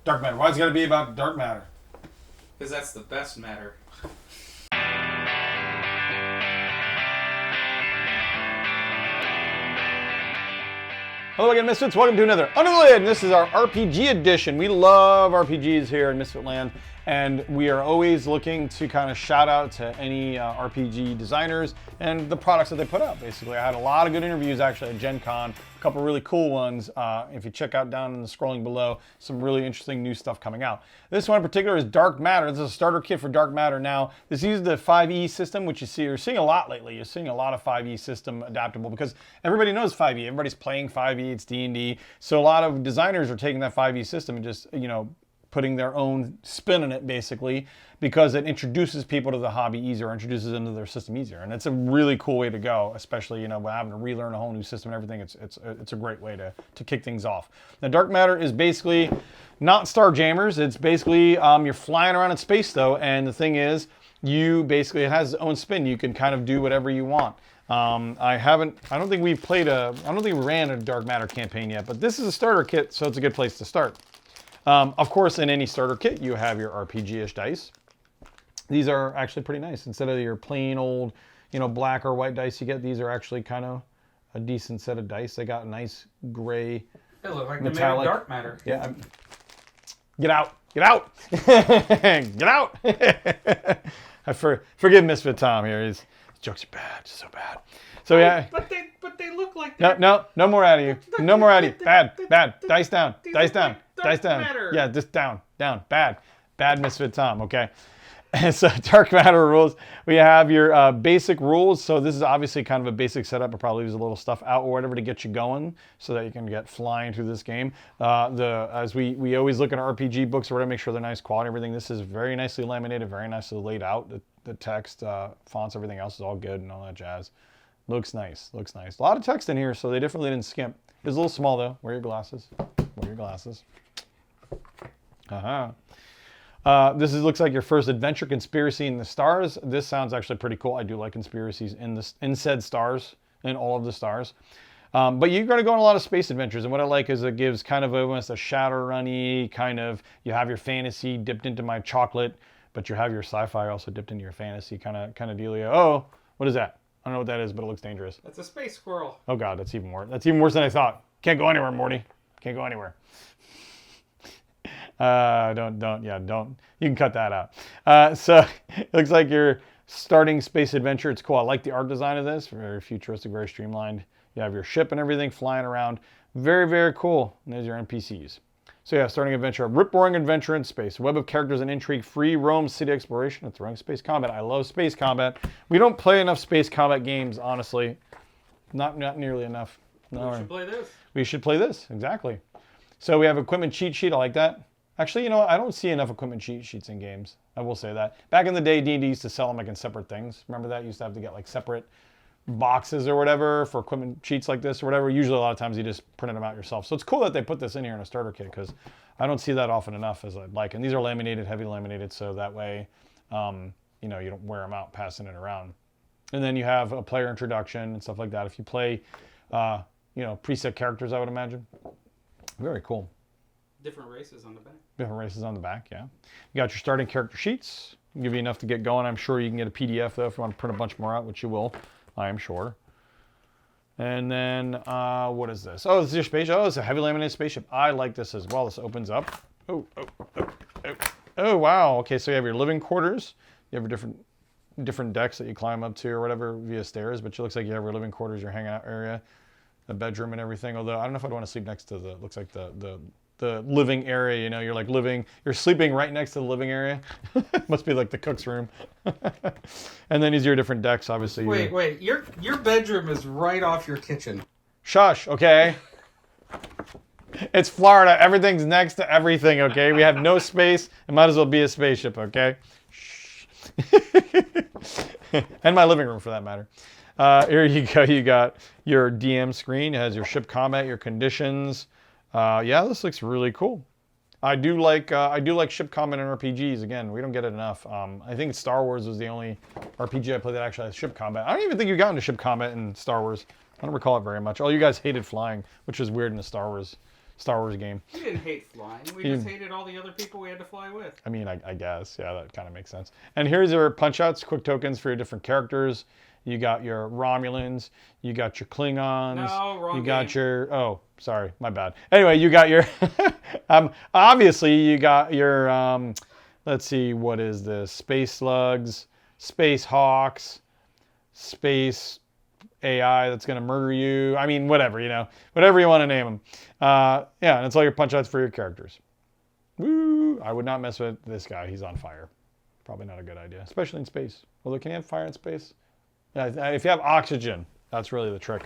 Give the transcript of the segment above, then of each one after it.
Dark matter. Why is it got to be about dark matter? Because that's the best matter. Hello again, Misfits. Welcome to another Under the Lid. This is our RPG edition. We love RPGs here in Misfit Land, and we are always looking to kind of shout out to any RPG designers and the products that they put out, basically. I had a lot of good interviews, actually, at Gen Con. A couple really cool ones. If you check out down in the scrolling below, some really interesting new stuff coming out. This one in particular is Dark Matter. This is a starter kit for Dark Matter now. This uses the 5e system, which you're seeing a lot lately. You're seeing a lot of 5e system adaptable because everybody knows 5e. Everybody's playing 5e. It's D&D. So a lot of designers are taking that 5e system and just, putting their own spin on it, basically, because it introduces people to the hobby easier, introduces them to their system easier. And it's a really cool way to go, especially, when having to relearn a whole new system and everything. It's a great way to kick things off. Now, Dark Matter is basically not Starjammers. It's basically, you're flying around in space, though, and the thing is, it has its own spin. You can kind of do whatever you want. I don't think we ran a Dark Matter campaign yet, but this is a starter kit, so it's a good place to start. Of course, in any starter kit, you have your RPG-ish dice. These are actually pretty nice. Instead of your plain old, black or white dice you get, these are actually kind of a decent set of dice. They got a nice gray, They look like metallic. They made of dark matter. Yeah. Get out! Get out! Get out! Forgive Misfit Tom here. His jokes are bad, just so bad. So yeah. But they look like No more out of you. No more out of you. Bad. Dice down. Dice down. Dice down. Matter. Yeah, just down. Bad Misfit Tom, okay? And so Dark Matter rules. We have your basic rules. So this is obviously kind of a basic setup. I'll probably use a little stuff out or whatever to get you going so that you can get flying through this game. As we always look at RPG books or whatever, make sure they're nice quality, everything. This is very nicely laminated, very nicely laid out. The text, fonts, everything else is all good and all that jazz. Looks nice. A lot of text in here, so they definitely didn't skimp. It's a little small, though. Wear your glasses. Looks like your first adventure, Conspiracy in the Stars. This sounds actually pretty cool. I do like conspiracies in said stars, in all of the stars. But you're going to go on a lot of space adventures, and what I like is it gives kind of almost a Shadowrun-y kind of, you have your fantasy dipped into my chocolate, but you have your sci-fi also dipped into your fantasy kind of dealio. Oh, what is that? I don't know what that is, but it looks dangerous. That's a space squirrel. Oh God, that's even worse. That's even worse than I thought. Can't go anywhere, Morty. Can't go anywhere. Don't. You can cut that out. So it looks like you're starting space adventure. It's cool. I like the art design of this. Very futuristic, very streamlined. You have your ship and everything flying around. Very, very cool. And there's your NPCs. So yeah, starting adventure, a rip-roaring adventure in space, a web of characters and intrigue, free roam, city exploration, and throwing space combat. I love space combat. We don't play enough space combat games, honestly. Not nearly enough. No, We should play this. We should play this, exactly. So we have equipment cheat sheet. I like that. Actually, I don't see enough equipment cheat sheets in games. I will say that. Back in the day, D&D used to sell them like in separate things. Remember that? You used to have to get like separate boxes or whatever for equipment sheets like this or whatever. Usually a lot of times you just printed them out yourself. So it's cool that they put this in here in a starter kit because I don't see that often enough as I'd like. And these are laminated, heavy laminated, so that way, you don't wear them out passing it around. And then you have a player introduction and stuff like that. If you play, preset characters, I would imagine. Very cool. Different races on the back. Different races on the back, yeah. You got your starting character sheets. Give you enough to get going. I'm sure you can get a PDF, though, if you want to print a bunch more out, which you will. I am sure. And then, what is this? Oh, this is your spaceship. Oh, it's a heavy laminated spaceship. I like this as well. This opens up. Oh, wow. Okay, so you have your living quarters. You have your different decks that you climb up to or whatever via stairs, but it looks like you have your living quarters, your hangout area, the bedroom and everything. Although, I don't know if I'd want to sleep next to looks like the living area, you're sleeping right next to the living area. Must be like the cook's room. And then these are your different decks, obviously. Wait, your bedroom is right off your kitchen. Shush, okay? It's Florida. Everything's next to everything, okay? We have no space. It might as well be a spaceship, okay? Shh. And my living room, for that matter. Here you go. You got your DM screen. It has your ship combat, your conditions. Yeah, this looks really cool. I do like ship combat in RPGs. Again, we don't get it enough. I think Star Wars was the only RPG I played that actually has ship combat. I don't even think you got into ship combat in Star Wars. I don't recall it very much. All you guys hated flying, which was weird in the Star Wars Star Wars game. We didn't hate flying. We just hated all the other people we had to fly with. I mean, I guess. Yeah, that kind of makes sense. And here's your punch-outs, quick tokens for your different characters. You got your Romulans. You got your Klingons. No, wrong You got game. your... Oh, sorry. My bad. Anyway, you got your... obviously, you got your... let's see. What is this? Space Slugs. Space Hawks. Space... AI that's going to murder you. I mean, whatever, you know. Whatever you want to name them. Yeah, and it's all your punch-outs for your characters. Woo! I would not mess with this guy. He's on fire. Probably not a good idea, especially in space. Although, can you have fire in space? Yeah, if you have oxygen, that's really the trick.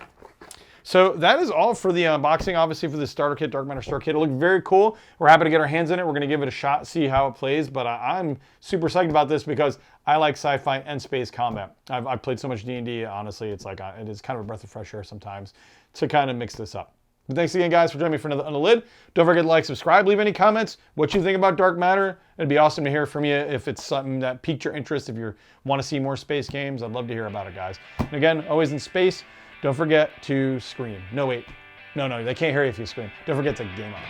So that is all for the unboxing, obviously, for the starter kit, Dark Matter Starter Kit. It looked very cool. We're happy to get our hands in it. We're going to give it a shot, see how it plays. But I'm super psyched about this because I like sci-fi and space combat. I've played so much D&D, honestly. It's like it is kind of a breath of fresh air sometimes to kind of mix this up. But thanks again, guys, for joining me for another On the Lid. Don't forget to like, subscribe, leave any comments, what you think about Dark Matter. It'd be awesome to hear from you if it's something that piqued your interest. If you want to see more space games, I'd love to hear about it, guys. And again, always in space, don't forget to scream. No, wait. No, they can't hear you if you scream. Don't forget to game on.